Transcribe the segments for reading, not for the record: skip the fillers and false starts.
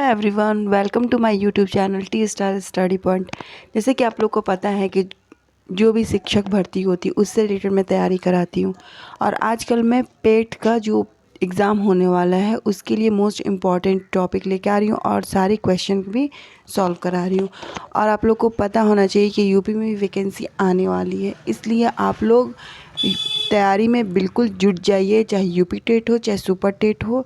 Everyone, welcome to my YouTube channel T star study point. जैसे कि आप लोग को पता है कि जो भी शिक्षक भर्ती होती है उससे रिलेटेड मैं तैयारी कराती हूँ। और आजकल मैं पेट का जो एग्ज़ाम होने वाला है उसके लिए मोस्ट इम्पॉर्टेंट टॉपिक लेके आ रही हूँ और सारे क्वेश्चन भी सॉल्व करा रही हूँ। और आप लोग को पता होना चाहिए कि यूपी में भी वैकेंसी आने वाली है, इसलिए आप लोग तैयारी में बिल्कुल जुट जाइए। चाहे यूपी टेट हो, चाहे सुपर टेट हो,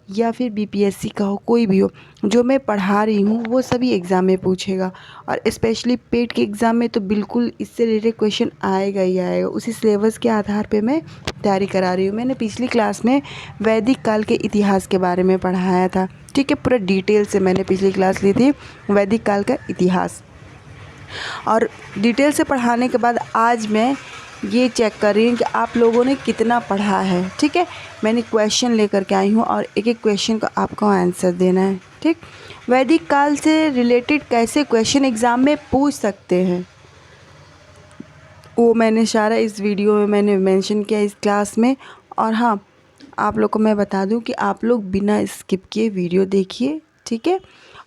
या फिर बीपीएससी का हो, कोई भी हो, जो मैं पढ़ा रही हूँ वो सभी एग्ज़ाम में पूछेगा। और स्पेशली पेट के एग्ज़ाम में तो बिल्कुल इससे रिलेटेड क्वेश्चन आएगा ही आएगा। उसी सिलेबस के आधार पे मैं तैयारी करा रही हूँ। मैंने पिछली क्लास में वैदिक काल के इतिहास के बारे में पढ़ाया था, ठीक है। पूरा डिटेल से मैंने पिछली क्लास ली थी वैदिक काल का इतिहास। और डिटेल से पढ़ाने के बाद आज मैं ये चेक कर रही हूँ कि आप लोगों ने कितना पढ़ा है, ठीक है। मैंने क्वेश्चन लेकर के आई हूँ और एक एक क्वेश्चन का आपको आंसर देना है, ठीक। वैदिक काल से रिलेटेड कैसे क्वेश्चन एग्ज़ाम में पूछ सकते हैं वो मैंने सारा इस वीडियो में मैंने मेंशन किया इस क्लास में। और हाँ, आप लोग को मैं बता दूं कि आप लोग बिना स्किप किए वीडियो देखिए, ठीक है।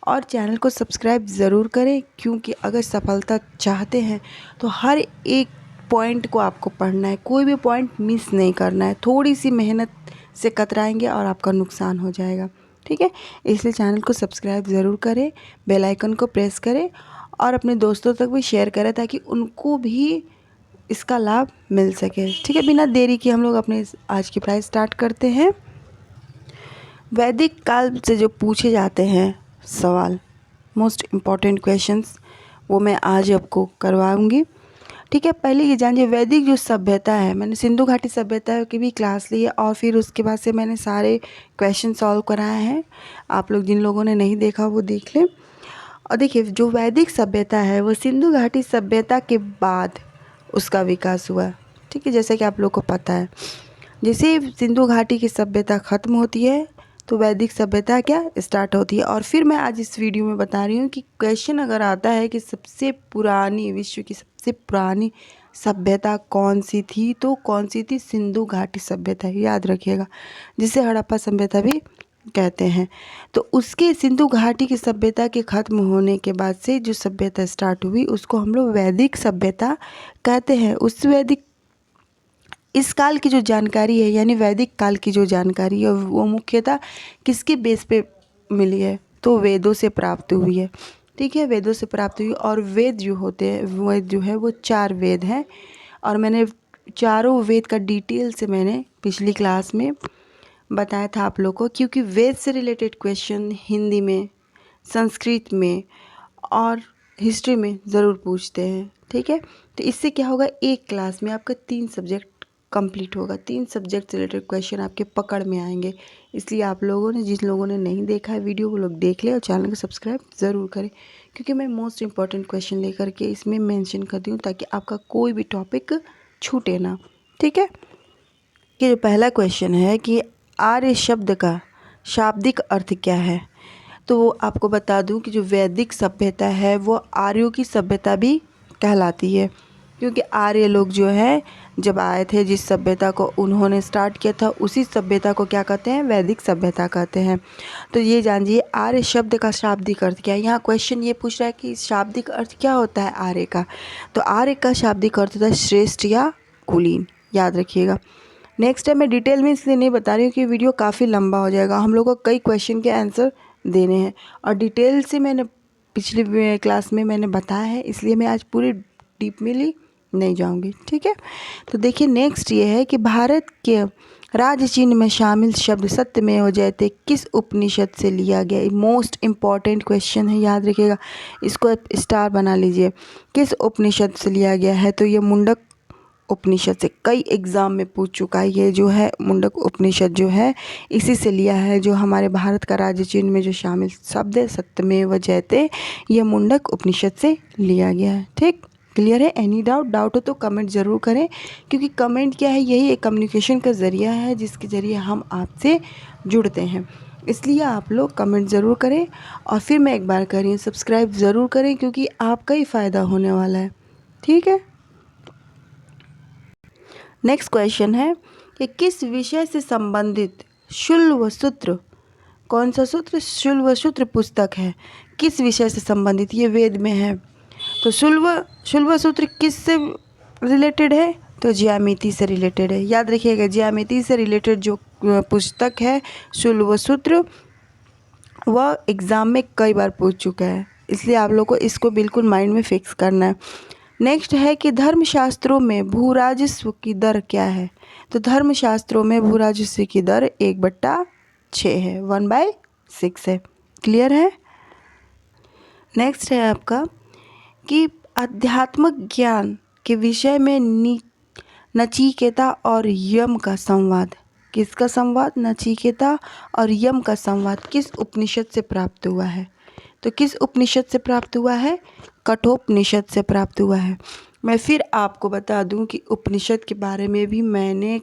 और चैनल को सब्सक्राइब ज़रूर करें, क्योंकि अगर सफलता चाहते हैं तो हर एक पॉइंट को आपको पढ़ना है, कोई भी पॉइंट मिस नहीं करना है। थोड़ी सी मेहनत से कतराएंगे और आपका नुकसान हो जाएगा, ठीक है। इसलिए चैनल को सब्सक्राइब ज़रूर करें, बेल आइकन को प्रेस करें और अपने दोस्तों तक भी शेयर करें ताकि उनको भी इसका लाभ मिल सके, ठीक है। बिना देरी के हम लोग अपने आज की पढ़ाई स्टार्ट करते हैं। वैदिक काल से जो पूछे जाते हैं सवाल, मोस्ट इम्पॉर्टेंट क्वेश्चंस, वो मैं आज आपको करवाऊंगी, ठीक है। पहले ये जानिए वैदिक जो सभ्यता है, मैंने सिंधु घाटी सभ्यता की भी क्लास ली है और फिर उसके बाद से मैंने सारे क्वेश्चन सॉल्व कराए हैं। आप लोग जिन लोगों ने नहीं देखा वो देख लें। और देखिए, जो वैदिक सभ्यता है वो सिंधु घाटी सभ्यता के बाद उसका विकास हुआ, ठीक है। जैसे कि आप लोग को पता है, जैसे सिंधु घाटी की सभ्यता ख़त्म होती है तो वैदिक सभ्यता क्या स्टार्ट होती है। और फिर मैं आज इस वीडियो में बता रही हूँ कि क्वेश्चन अगर आता है कि सबसे पुरानी, विश्व की सबसे पुरानी सभ्यता कौन सी थी, तो कौन सी थी? सिंधु घाटी सभ्यता, याद रखिएगा, जिसे हड़प्पा सभ्यता भी कहते हैं। तो उसके सिंधु घाटी की सभ्यता के ख़त्म होने के बाद से जो सभ्यता स्टार्ट हुई उसको हम लोग वैदिक सभ्यता कहते हैं। उस वैदिक इस काल की जो जानकारी है, यानी वैदिक काल की जो जानकारी है, वो मुख्यतः किसके बेस पे मिली है? तो वेदों से प्राप्त हुई है, ठीक है। वेदों से प्राप्त हुई। और वेद जो होते हैं, वेद जो है वो 4 वेद हैं। और मैंने चारों वेद का डिटेल से मैंने पिछली क्लास में बताया था आप लोग को, क्योंकि वेद से रिलेटेड क्वेश्चन हिंदी में, संस्कृत में और हिस्ट्री में ज़रूर पूछते हैं, ठीक है। तो इससे क्या होगा, एक क्लास में आपका 3 सब्जेक्ट कंप्लीट होगा, 3 सब्जेक्ट से रिलेटेड क्वेश्चन आपके पकड़ में आएंगे। इसलिए आप लोगों ने, जिन लोगों ने नहीं देखा है वीडियो, वो लोग देख ले और चैनल को सब्सक्राइब ज़रूर करें, क्योंकि मैं मोस्ट इंपॉर्टेंट क्वेश्चन लेकर के इसमें मेंशन करती हूँ ताकि आपका कोई भी टॉपिक छूटे ना, ठीक है। ये जो पहला क्वेश्चन है कि आर्य शब्द का शाब्दिक अर्थ क्या है, तो आपको बता दूं कि जो वैदिक सभ्यता है वो आर्यों की सभ्यता भी कहलाती है, क्योंकि आर्य लोग जो है जब आए थे, जिस सभ्यता को उन्होंने स्टार्ट किया था, उसी सभ्यता को क्या कहते हैं? वैदिक सभ्यता कहते हैं। तो ये जानिए आर्य शब्द का शाब्दिक अर्थ क्या है। यहाँ क्वेश्चन ये पूछ रहा है कि शाब्दिक अर्थ क्या होता है आर्य का। तो आर्य का शाब्दिक अर्थ होता है श्रेष्ठ या कुलीन, याद रखिएगा। नेक्स्ट टाइम मैं डिटेल में इसलिए नहीं बता रही हूँ कि वीडियो काफ़ी लंबा हो जाएगा, हम लोग को कई क्वेश्चन के आंसर देने हैं और डिटेल से मैंने पिछली क्लास में मैंने बताया है, इसलिए मैं आज पूरी डीपली नहीं जाऊंगी, ठीक है। तो देखिए नेक्स्ट ये है कि भारत के राज्य चिन्ह में शामिल शब्द सत्यमेव जयते किस उपनिषद से लिया गया? मोस्ट इम्पॉर्टेंट क्वेश्चन है, याद रखिएगा, इसको स्टार बना लीजिए। किस उपनिषद से लिया गया है? तो ये मुंडक उपनिषद से, कई एग्ज़ाम में पूछ चुका है। ये जो है मुंडक उपनिषद जो है इसी से लिया है। जो हमारे भारत का राज्य चिन्ह में जो शामिल शब्द है सत्यमेव जयते, ये मुंडक उपनिषद से लिया गया है, ठीक। क्लियर है? एनी डाउट हो तो कमेंट ज़रूर करें, क्योंकि कमेंट क्या है, यही एक कम्युनिकेशन का ज़रिया है जिसके ज़रिए हम आपसे जुड़ते हैं। इसलिए आप लोग कमेंट ज़रूर करें और फिर मैं एक बार कह रही हूँ सब्सक्राइब ज़रूर करें, क्योंकि आपका ही फ़ायदा होने वाला है, ठीक है। नेक्स्ट क्वेश्चन है कि किस विषय से संबंधित शुल्ब सूत्र कौन सा सूत्र? शुल्व सूत्र पुस्तक है। किस विषय से संबंधित? ये वेद में है। तो शुल्व सूत्र किस से रिलेटेड है? तो ज्यामिति से रिलेटेड है। याद रखिएगा, ज्यामिति से रिलेटेड जो पुस्तक है शुल्व सूत्र, वह एग्ज़ाम में कई बार पूछ चुका है, इसलिए आप लोग को इसको बिल्कुल माइंड में फिक्स करना है। नेक्स्ट है कि धर्मशास्त्रों में भूराजस्व की दर क्या है? तो धर्मशास्त्रों में भूराजस्व की दर 1/6 है, 1/6 है। क्लियर है? नेक्स्ट है आपका कि आध्यात्मिक ज्ञान के विषय में नचिकेता और यम का संवाद। किसका संवाद? नचिकेता और यम का संवाद किस उपनिषद से प्राप्त हुआ है? तो किस उपनिषद से प्राप्त हुआ है? कठोपनिषद से प्राप्त हुआ है। मैं फिर आपको बता दूं कि उपनिषद के बारे में भी मैंने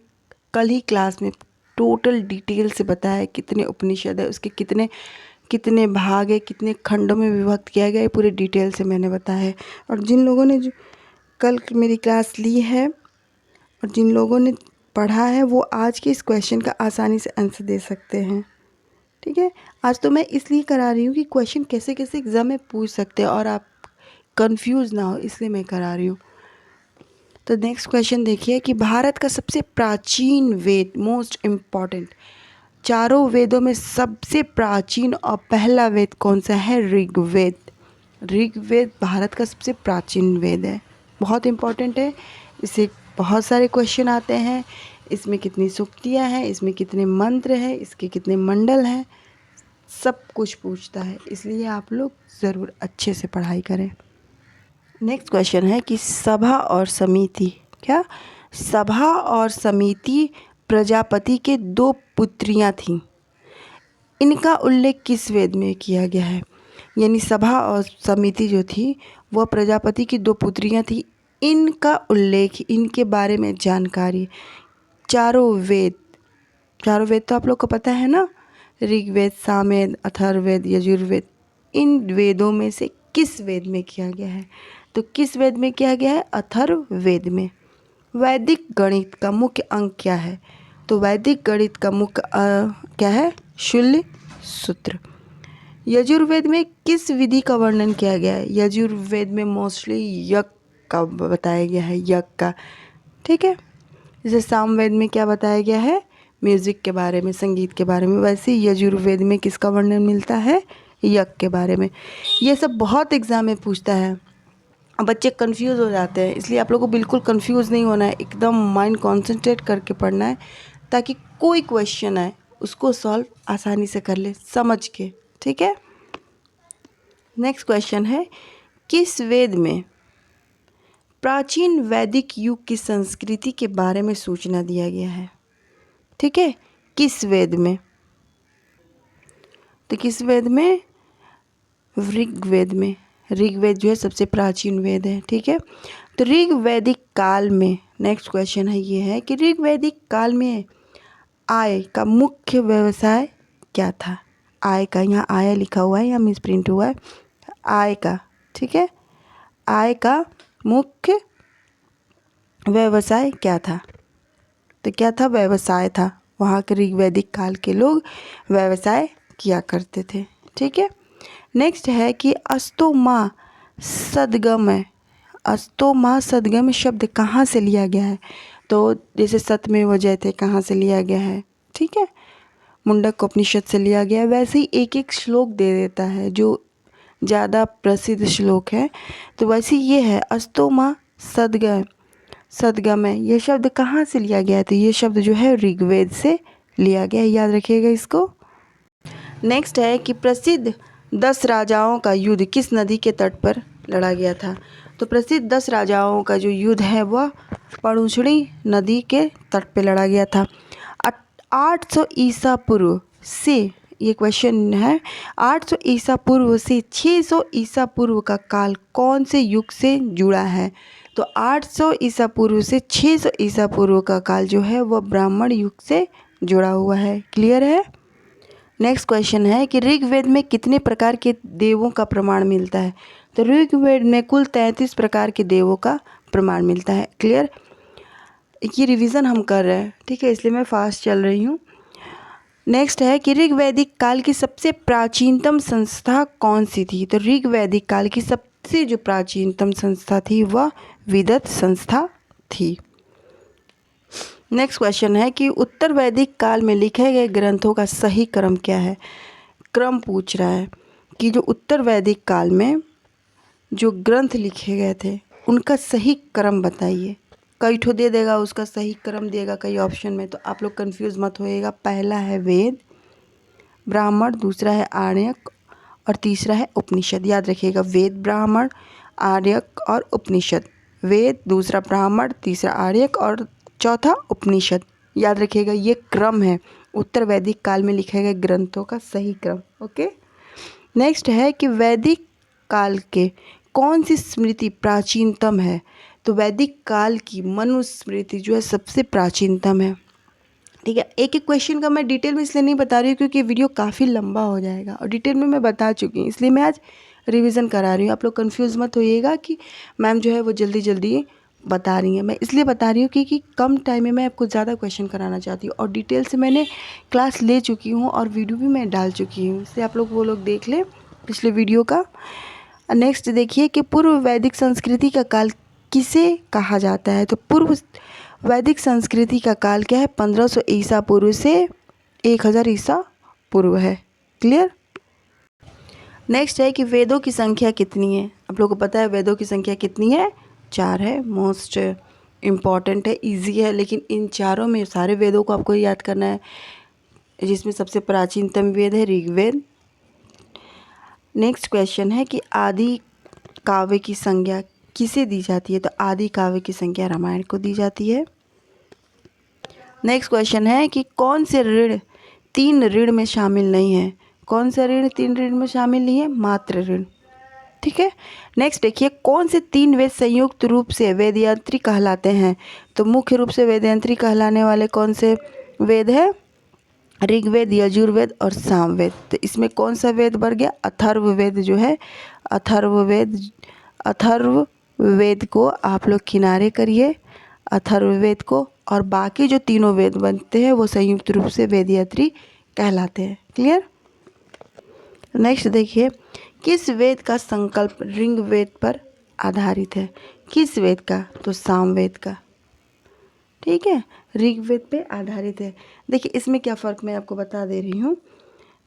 कल ही क्लास में टोटल डिटेल से बताया, कितने उपनिषद है, उसके कितने कितने भाग है, कितने खंडों में विभक्त किया गया है, पूरे डिटेल से मैंने बताया है। और जिन लोगों ने जो कल मेरी क्लास ली है और जिन लोगों ने पढ़ा है, वो आज के इस क्वेश्चन का आसानी से आंसर दे सकते हैं। ठीक है, आज तो मैं इसलिए करा रही हूँ कि क्वेश्चन कैसे कैसे एग्ज़ाम में पूछ सकते हैं और आप कंफ्यूज ना हो, इसलिए मैं करा रही हूँ। तो नेक्स्ट क्वेश्चन देखिए कि भारत का सबसे प्राचीन वेद, मोस्ट इम्पॉर्टेंट, चारों वेदों में सबसे प्राचीन और पहला वेद कौन सा है? ऋग्वेद। ऋग्वेद भारत का सबसे प्राचीन वेद है, बहुत इम्पॉर्टेंट है। इससे बहुत सारे क्वेश्चन आते हैं। इसमें कितनी सूक्तियाँ हैं, इसमें कितने मंत्र हैं, इसके कितने मंडल हैं, सब कुछ पूछता है, इसलिए आप लोग ज़रूर अच्छे से पढ़ाई करें। नेक्स्ट क्वेश्चन है कि सभा और समिति, क्या? सभा और समिति प्रजापति के 2 पुत्रियां थीं। इनका उल्लेख किस वेद में किया गया है? यानी सभा और समिति जो थी वह प्रजापति की 2 पुत्रियां थी। इनका उल्लेख, इनके बारे में जानकारी चारों वेद तो आप लोग को पता है ना, ऋग्वेद, सामवेद, अथर्ववेद, यजुर्वेद, इन वेदों में से किस वेद में किया गया है? तो किस वेद में किया गया है? अथर्ववेद में। वैदिक गणित का मुख्य अंग क्या है? तो वैदिक गणित का मुख्य क्या है? शूल्य सूत्र। यजुर्वेद में किस विधि का वर्णन किया गया है? यजुर्वेद में मोस्टली यज्ञ का बताया गया है, यज्ञ का। ठीक है, जैसे सामवेद में क्या बताया गया है? म्यूज़िक के बारे में, संगीत के बारे में। वैसे यजुर्वेद में किसका वर्णन मिलता है? यज्ञ के बारे में। ये सब बहुत एग्ज़ाम में पूछता है, बच्चे कंफ्यूज हो जाते हैं, इसलिए आप लोगों को बिल्कुल कंफ्यूज नहीं होना है, एकदम माइंड कॉन्सेंट्रेट करके पढ़ना है, ताकि कोई क्वेश्चन आए उसको सॉल्व आसानी से कर ले, समझ के। ठीक है, नेक्स्ट क्वेश्चन है, किस वेद में प्राचीन वैदिक युग की संस्कृति के बारे में सूचना दिया गया है? ठीक है, किस वेद में? तो किस वेद में? ऋग्वेद में। ऋग्वेद जो है सबसे प्राचीन वेद है। ठीक है, तो ऋग्वैदिक काल में, नेक्स्ट क्वेश्चन है ये है कि ऋग्वैदिक काल में आय का मुख्य व्यवसाय क्या था? आय का, यहाँ आय लिखा हुआ है, यहाँ मिस प्रिंट हुआ है, आय का। ठीक है, आय का मुख्य व्यवसाय क्या था? तो क्या था? व्यवसाय था। वहाँ के ऋग्वैदिक काल के लोग व्यवसाय किया करते थे। ठीक है, नेक्स्ट है कि अस्तोमा सदगम, अस्तोमा सदगम शब्द कहाँ से लिया गया है? तो जैसे सतमेव जयते कहाँ से लिया गया है? ठीक है, मुंडक उपनिषद से लिया गया है। वैसे ही एक एक श्लोक दे देता है जो ज़्यादा प्रसिद्ध श्लोक है। तो वैसे ये है अस्तोमा सदगम है, ये शब्द कहाँ से लिया गया है? तो ये शब्द जो है ऋग्वेद से लिया गया है, याद रखिएगा इसको। नेक्स्ट है कि प्रसिद्ध 10 राजाओं का युद्ध किस नदी के तट पर लड़ा गया था? तो प्रसिद्ध 10 राजाओं का जो युद्ध है वह पणुचड़ी नदी के तट पर लड़ा गया था। 800 ईसा पूर्व से, ये क्वेश्चन है, 800 ईसा पूर्व से 600 ईसा पूर्व का काल कौन से युग से जुड़ा है? तो 800 ईसा पूर्व से 600 ईसा पूर्व का काल जो है वह ब्राह्मण युग से जुड़ा हुआ है। क्लियर है? नेक्स्ट क्वेश्चन है कि ऋग्वेद में कितने प्रकार के देवों का प्रमाण मिलता है? तो ऋग्वेद में कुल 33 प्रकार के देवों का प्रमाण मिलता है। क्लियर? ये रिवीजन हम कर रहे हैं, ठीक है, इसलिए मैं फास्ट चल रही हूँ। नेक्स्ट है कि ऋग वैदिक काल की सबसे प्राचीनतम संस्था कौन सी थी? तो ऋग वैदिक काल की सबसे जो प्राचीनतम संस्था थी वह विदत संस्था थी। नेक्स्ट क्वेश्चन है कि उत्तर वैदिक काल में लिखे गए ग्रंथों का सही क्रम क्या है? क्रम पूछ रहा है कि जो उत्तर वैदिक काल में जो ग्रंथ लिखे गए थे उनका सही क्रम बताइए। कई ठो दे देगा, उसका सही क्रम देगा कई ऑप्शन में, तो आप लोग कंफ्यूज मत होइएगा। पहला है वेद, ब्राह्मण, दूसरा है आर्यक और तीसरा है उपनिषद। याद रखिएगा, वेद, ब्राह्मण, आर्यक और उपनिषद। वेद, दूसरा ब्राह्मण, तीसरा आर्यक और चौथा उपनिषद। याद रखिएगा, ये क्रम है उत्तर वैदिक काल में लिखे गए ग्रंथों का सही क्रम। ओके। नेक्स्ट है कि वैदिक काल के कौन सी स्मृति प्राचीनतम है? तो वैदिक काल की मनुस्मृति जो है सबसे प्राचीनतम है। ठीक है, एक एक क्वेश्चन का मैं डिटेल में इसलिए नहीं बता रही हूँ क्योंकि वीडियो काफ़ी लंबा हो जाएगा और डिटेल में मैं बता चुकी हूँ, इसलिए मैं आज रिवीजन करा रही हूँ। आप लोग कंफ्यूज मत होइएगा कि मैम जो है वो जल्दी जल्दी बता रही हैं। मैं इसलिए बता रही हूँ क्योंकि कम टाइम में मैं आपको ज़्यादा क्वेश्चन कराना चाहती हूँ और डिटेल से मैंने क्लास ले चुकी हूँ और वीडियो भी मैं डाल चुकी हूँ, इसलिए आप लोग वो लोग देख लें पिछले वीडियो का। नेक्स्ट देखिए कि पूर्व वैदिक संस्कृति का काल किसे कहा जाता है? तो पूर्व वैदिक संस्कृति का काल क्या है? 1500 ईसा पूर्व से 1000 ईसा पूर्व है। क्लियर। नेक्स्ट है कि वेदों की संख्या कितनी है? आप लोगों को पता है वेदों की संख्या कितनी है? 4 है। मोस्ट इम्पॉर्टेंट है, इजी है, लेकिन इन चारों में सारे वेदों को आपको याद करना है, जिसमें सबसे प्राचीनतम वेद है ऋग्वेद। नेक्स्ट क्वेश्चन है कि आदि काव्य की संज्ञा किसे दी जाती है? तो आदि काव्य की संज्ञा रामायण को दी जाती है। नेक्स्ट क्वेश्चन है कि कौन से ऋण 3 ऋण में शामिल नहीं है? कौन सा ऋण 3 ऋण में शामिल नहीं है? मात्र ऋण। ठीक है। नेक्स्ट देखिए, कौन से 3 वेद संयुक्त रूप से वेदयंत्री कहलाते हैं? तो मुख्य रूप से वेदयंत्री कहलाने वाले कौन से वेद है? ऋग्वेद, यजुर्वेद और सामवेद। तो इसमें कौन सा वेद बढ़ गया? अथर्ववेद जो है, अथर्ववेद को आप लोग किनारे करिए, अथर्ववेद को, और बाकी जो तीनों वेद बनते हैं वो संयुक्त रूप से वेदयंत्री कहलाते हैं। क्लियर। नेक्स्ट देखिए, किस वेद का संकल्प ऋग्वेद पर आधारित है? किस वेद का? तो सामवेद का। ठीक है, ऋग्वेद पे आधारित है। देखिए इसमें क्या फ़र्क मैं आपको बता दे रही हूँ,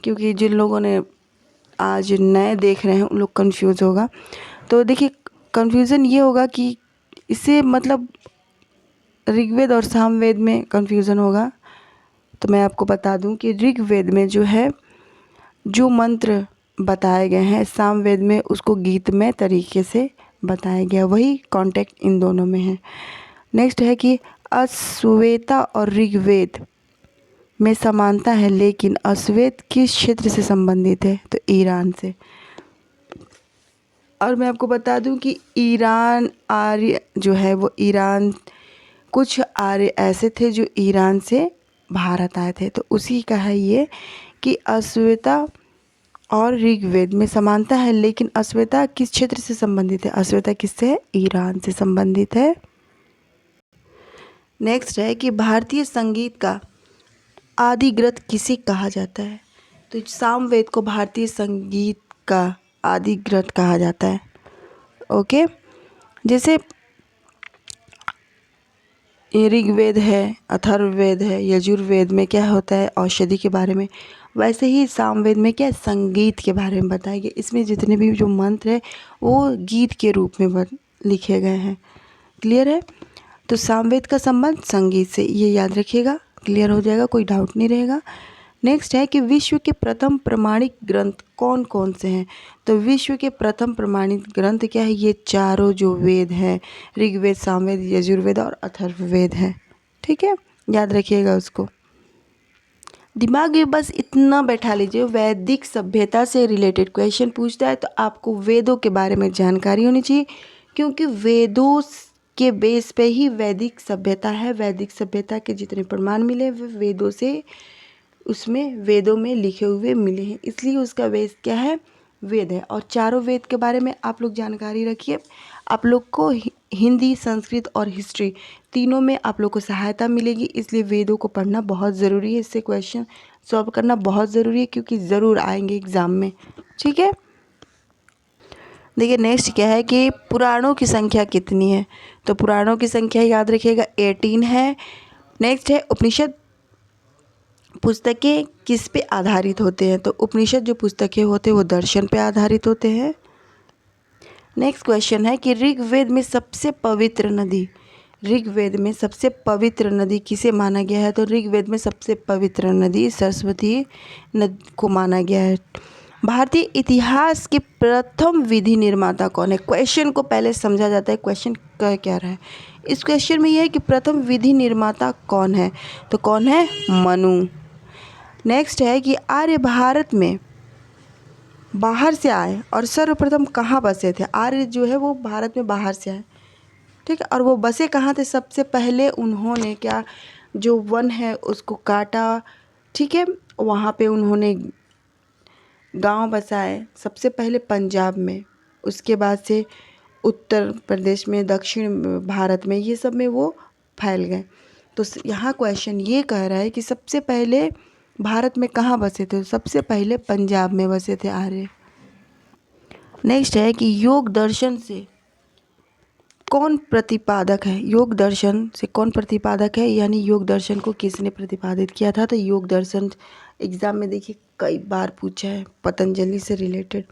क्योंकि जिन लोगों ने आज नए देख रहे हैं उन लोग कंफ्यूज होगा। तो देखिए कंफ्यूज़न ये होगा कि इससे मतलब ऋग्वेद और सामवेद में कंफ्यूज़न होगा। तो मैं आपको बता दूं कि ऋग्वेद में जो है जो मंत्र बताए गए हैं, सामवेद में उसको गीतमय तरीके से बताया गया, वही कॉन्टेक्ट इन दोनों में है। नेक्स्ट है कि अश्वेता और ऋग्वेद में समानता है, लेकिन अश्वेत किस क्षेत्र से संबंधित है? तो ईरान से। और मैं आपको बता दूं कि ईरान आर्य जो है वो ईरान, कुछ आर्य ऐसे थे जो ईरान से भारत आए थे, तो उसी का है ये कि अश्वेता और ऋग्वेद में समानता है, लेकिन अश्वेता किस क्षेत्र से संबंधित है? अश्वेता किससे है? ईरान से संबंधित है। नेक्स्ट है कि भारतीय संगीत का आदि ग्रंथ किसे कहा जाता है? तो सामवेद को भारतीय संगीत का आदि ग्रंथ कहा जाता है। ओके, जैसे ऋग्वेद है, अथर्ववेद है, यजुर्वेद में क्या होता है? औषधि के बारे में। वैसे ही सामवेद में क्या है? संगीत के बारे में बताया गया। इसमें जितने भी जो मंत्र है वो गीत के रूप में लिखे गए हैं। क्लियर है। तो सामवेद का संबंध संगीत से, ये याद रखिएगा, क्लियर हो जाएगा, कोई डाउट नहीं रहेगा। नेक्स्ट है कि विश्व के प्रथम प्रमाणित ग्रंथ कौन कौन से हैं? तो विश्व के प्रथम प्रमाणित ग्रंथ क्या है? ये चारों जो वेद हैं, ऋग्वेद, सामवेद, यजुर्वेद और अथर्ववेद है। ठीक है, याद रखिएगा उसको। दिमाग में बस इतना बैठा लीजिए, वैदिक सभ्यता से रिलेटेड क्वेश्चन पूछता है तो आपको वेदों के बारे में जानकारी होनी चाहिए, क्योंकि वेदों के बेस पे ही वैदिक सभ्यता है। वैदिक सभ्यता के जितने प्रमाण मिले वे वेदों से, उसमें वेदों में लिखे हुए मिले हैं, इसलिए उसका बेस क्या है? वेद है। और चारों वेद के बारे में आप लोग जानकारी रखिए। आप लोग को हिंदी, संस्कृत और हिस्ट्री तीनों में आप लोग को सहायता मिलेगी, इसलिए वेदों को पढ़ना बहुत ज़रूरी है। इससे क्वेश्चन सॉल्व करना बहुत ज़रूरी है क्योंकि ज़रूर आएंगे एग्ज़ाम में। ठीक है, देखिए नेक्स्ट क्या है कि पुराणों की संख्या कितनी है। तो पुराणों की संख्या याद रखिएगा 18 है। नेक्स्ट है उपनिषद पुस्तकें किस पे आधारित होते हैं। तो उपनिषद जो पुस्तकें होते हैं वो दर्शन पे आधारित होते हैं। नेक्स्ट क्वेश्चन है कि ऋग्वेद में सबसे पवित्र नदी, ऋग्वेद में सबसे पवित्र नदी किसे माना गया है। तो ऋग्वेद में सबसे पवित्र नदी सरस्वती नदी को माना गया है। भारतीय इतिहास के प्रथम विधि निर्माता कौन है। क्वेश्चन को पहले समझा जाता है, क्वेश्चन कह क्या रहा है। इस क्वेश्चन में यह है कि प्रथम विधि निर्माता कौन है। तो कौन है, मनु। नेक्स्ट है कि आर्य भारत में बाहर से आए और सर्वप्रथम कहाँ बसे थे। आर्य जो है वो भारत में बाहर से आए, ठीक है, और वो बसे कहाँ थे। सबसे पहले उन्होंने क्या, जो वन है उसको काटा, ठीक है, वहाँ पे उन्होंने गांव बसाए सबसे पहले पंजाब में, उसके बाद से उत्तर प्रदेश में, दक्षिण भारत में, ये सब में वो फैल गए। तो यहाँ क्वेश्चन ये कह रहा है कि सबसे पहले भारत में कहाँ बसे थे। सबसे पहले पंजाब में बसे थे आर्य। नेक्स्ट है कि योग दर्शन से कौन प्रतिपादक है। योग दर्शन से कौन प्रतिपादक है, यानी योग दर्शन को किसने प्रतिपादित किया था। तो योग दर्शन एग्ज़ाम में देखिए कई बार पूछा है, पतंजलि से रिलेटेड,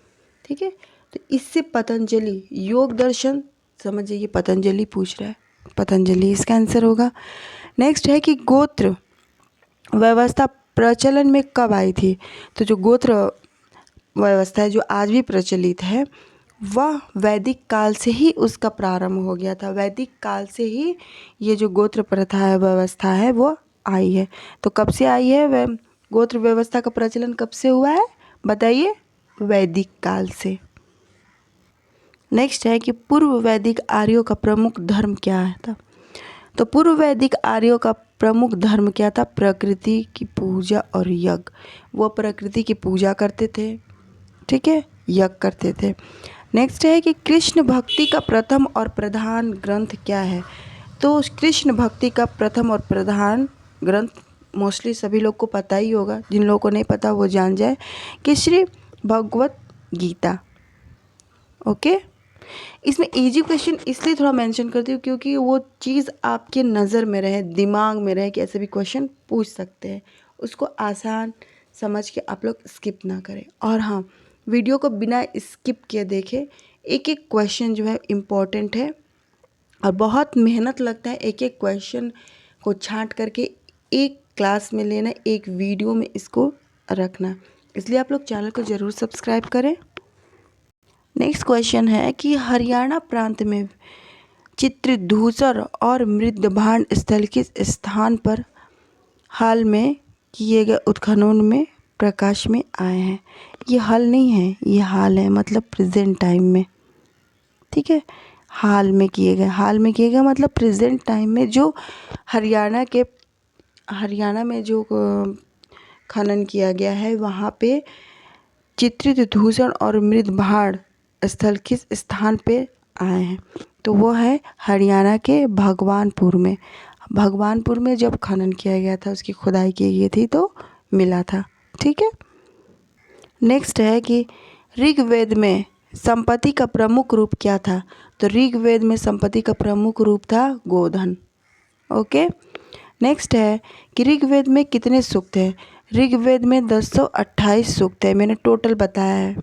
ठीक है। तो इससे पतंजलि, योग दर्शन समझिए ये पतंजलि पूछ रहा है, पतंजलि इसका आंसर होगा। नेक्स्ट है कि गोत्र व्यवस्था प्रचलन में कब आई थी। तो जो गोत्र व्यवस्था है जो आज भी प्रचलित है वह वैदिक काल से ही उसका प्रारंभ हो गया था। वैदिक काल से ही ये जो गोत्र प्रथा है, व्यवस्था है, वो आई है। तो कब से आई है, वह गोत्र व्यवस्था का प्रचलन कब से हुआ है बताइए, वैदिक काल से। नेक्स्ट है कि पूर्व वैदिक आर्यों का प्रमुख धर्म क्या था। तो पूर्व वैदिक आर्यों का प्रमुख धर्म क्या था, प्रकृति की पूजा और यज्ञ। वो प्रकृति की पूजा करते थे, ठीक है, यज्ञ करते थे। नेक्स्ट है कि कृष्ण भक्ति का प्रथम और प्रधान ग्रंथ क्या है। तो कृष्ण भक्ति का प्रथम और प्रधान ग्रंथ मोस्टली सभी लोग को पता ही होगा, जिन लोगों को नहीं पता वो जान जाए कि श्री भगवत गीता। ओके, इसमें इजी क्वेश्चन इसलिए थोड़ा मेंशन करती हूँ क्योंकि वो चीज़ आपके नज़र में रहे, दिमाग में रहे कि ऐसे भी क्वेश्चन पूछ सकते हैं, उसको आसान समझ के आप लोग स्किप ना करें। और हाँ, वीडियो को बिना स्किप किए देखें, एक एक क्वेश्चन जो है इम्पॉर्टेंट है और बहुत मेहनत लगता है एक एक क्वेश्चन को छांट करके एक क्लास में लेना, एक वीडियो में इसको रखना, इसलिए आप लोग चैनल को ज़रूर सब्सक्राइब करें। नेक्स्ट क्वेश्चन है कि हरियाणा प्रांत में चित्रधूसर और मृदभांड स्थल किस स्थान पर हाल में किए गए उत्खनन में प्रकाश में आए हैं। ये हाल नहीं है, ये हाल है, मतलब प्रेजेंट टाइम में, ठीक है, हाल में किए गए, हाल में किए गए मतलब प्रेजेंट टाइम में जो हरियाणा में जो खनन किया गया है वहाँ पे चित्रधूसर और मृदभांड स्थल किस स्थान पे आए हैं। तो वो है हरियाणा के भगवानपुर में। भगवानपुर में जब खनन किया गया था, उसकी खुदाई की गई थी तो मिला था, ठीक है। नेक्स्ट है कि ऋग्वेद में संपत्ति का प्रमुख रूप क्या था। तो ऋग्वेद में संपत्ति का प्रमुख रूप था गोधन। ओके, नेक्स्ट है कि ऋग्वेद में कितने सूक्त हैं। ऋग्वेद में 1028 सूक्त है, मैंने टोटल बताया है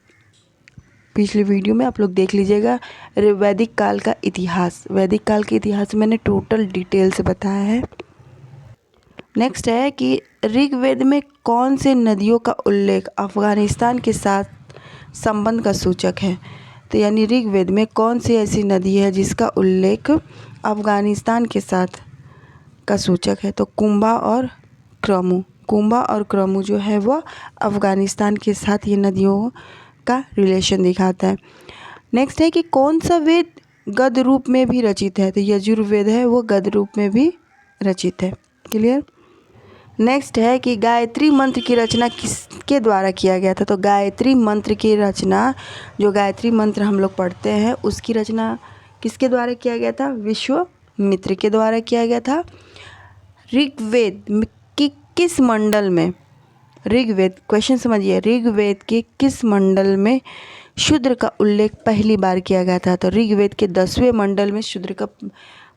पिछली वीडियो में, आप लोग देख लीजिएगा। वैदिक काल का इतिहास, वैदिक काल के इतिहास मैंने टोटल डिटेल से बताया है। नेक्स्ट है कि ऋग्वेद में कौन से नदियों का उल्लेख अफगानिस्तान के साथ संबंध का सूचक है। तो यानी ऋग्वेद में कौन सी ऐसी नदी है जिसका उल्लेख अफगानिस्तान के साथ का सूचक है। तो कुंभा और क्रमु, कुंभा और क्रमु जो है वो अफगानिस्तान के साथ ये नदियों का रिलेशन दिखाता है। नेक्स्ट है कि कौन सा वेद गद्य रूप में भी रचित है। तो यजुर्वेद है वो गद्य रूप में भी रचित है। क्लियर। नेक्स्ट है कि गायत्री मंत्र की रचना किसके द्वारा किया गया था। तो गायत्री मंत्र की रचना, जो गायत्री मंत्र हम लोग पढ़ते हैं उसकी रचना किसके द्वारा किया गया था, विश्वामित्र के द्वारा किया गया था। ऋग्वेद की किस मंडल में ऋग्वेद, क्वेश्चन समझिए, ऋग्वेद के किस मंडल में शूद्र का उल्लेख पहली बार किया गया था? तो ऋग्वेद के 10वें मंडल में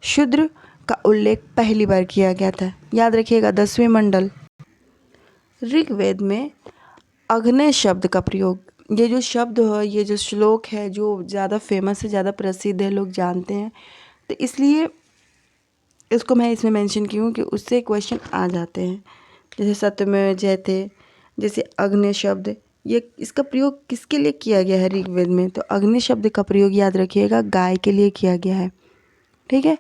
शूद्र का उल्लेख पहली बार किया गया था। याद रखिएगा 10वें मंडल। ऋग्वेद में अग्नय शब्द का प्रयोग, ये जो शब्द है, ये जो श्लोक है, जो ज़्यादा फेमस है, ज़्यादा प्रसिद्ध है, लोग जानते हैं, तो इसलिए इसको मैं इसमें मेंशन की हूँ कि उससे क्वेश्चन आ जाते हैं। जैसे सत्यमेव जयते, जैसे अग्नि शब्द, ये इसका प्रयोग किसके लिए किया गया है ऋग्वेद में? तो अग्नि शब्द का प्रयोग याद रखिएगा गाय के लिए किया गया है। ठीक है।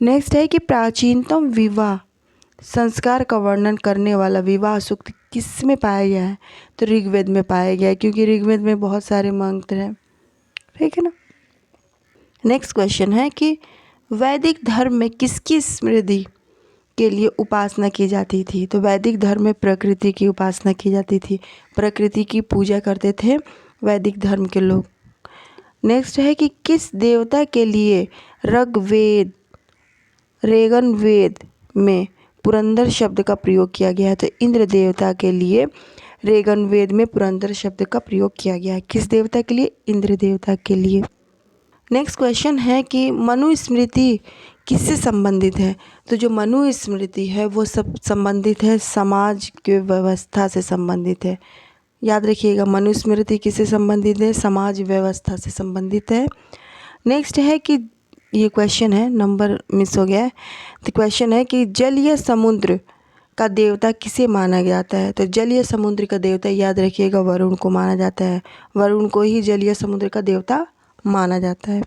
नेक्स्ट है कि प्राचीनतम विवाह संस्कार का वर्णन करने वाला विवाह सूक्त किस में पाया गया है? तो ऋग्वेद में पाया गया है, क्योंकि ऋग्वेद में बहुत सारे मंत्र हैं। ठीक है ना। नेक्स्ट क्वेश्चन है कि वैदिक धर्म में किसकी स्मृति के लिए उपासना की जाती थी? तो वैदिक धर्म में प्रकृति की उपासना की जाती थी, प्रकृति की पूजा करते थे वैदिक धर्म के लोग। नेक्स्ट है कि किस देवता के लिए ऋग्वेद ऋग्वेद में पुरंदर शब्द का प्रयोग किया गया है? तो इंद्र देवता के लिए ऋग्वेद में पुरंदर शब्द का प्रयोग किया गया है। किस देवता के लिए? इंद्र देवता के लिए। नेक्स्ट क्वेश्चन है कि मनुस्मृति किससे संबंधित है? तो जो मनुस्मृति है वो सब संबंधित है समाज के व्यवस्था से संबंधित है। याद रखिएगा मनुस्मृति किससे संबंधित है? समाज व्यवस्था से संबंधित है। नेक्स्ट है कि ये क्वेश्चन है, नंबर मिस हो गया है। तो क्वेश्चन है कि जल या समुद्र का देवता किसे माना जाता है? तो जल या समुद्र का देवता याद रखिएगा वरुण को माना जाता है। वरुण को ही जल या समुद्र का देवता माना जाता है।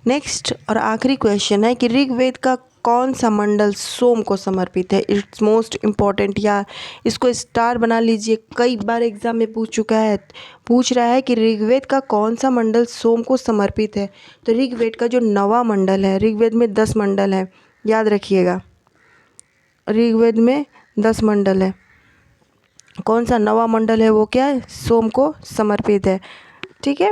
नेक्स्ट और आखिरी क्वेश्चन है कि ऋग्वेद का कौन सा मंडल सोम को समर्पित है? इट्स मोस्ट इम्पॉर्टेंट, या इसको स्टार बना लीजिए, कई बार एग्जाम में पूछ रहा है कि ऋग्वेद का कौन सा मंडल सोम को समर्पित है? तो ऋग्वेद का जो 9वां मंडल है, ऋग्वेद में 10 मंडल है, याद रखिएगा ऋग्वेद में 10 मंडल है। कौन सा 9वां मंडल है वो क्या है? सोम को समर्पित है। ठीक है।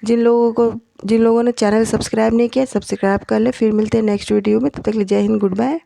जिन लोगों ने चैनल सब्सक्राइब नहीं किया, सब्सक्राइब कर ले। फिर मिलते हैं नेक्स्ट वीडियो में, तब तक के लिए जय हिंद, गुड बाय।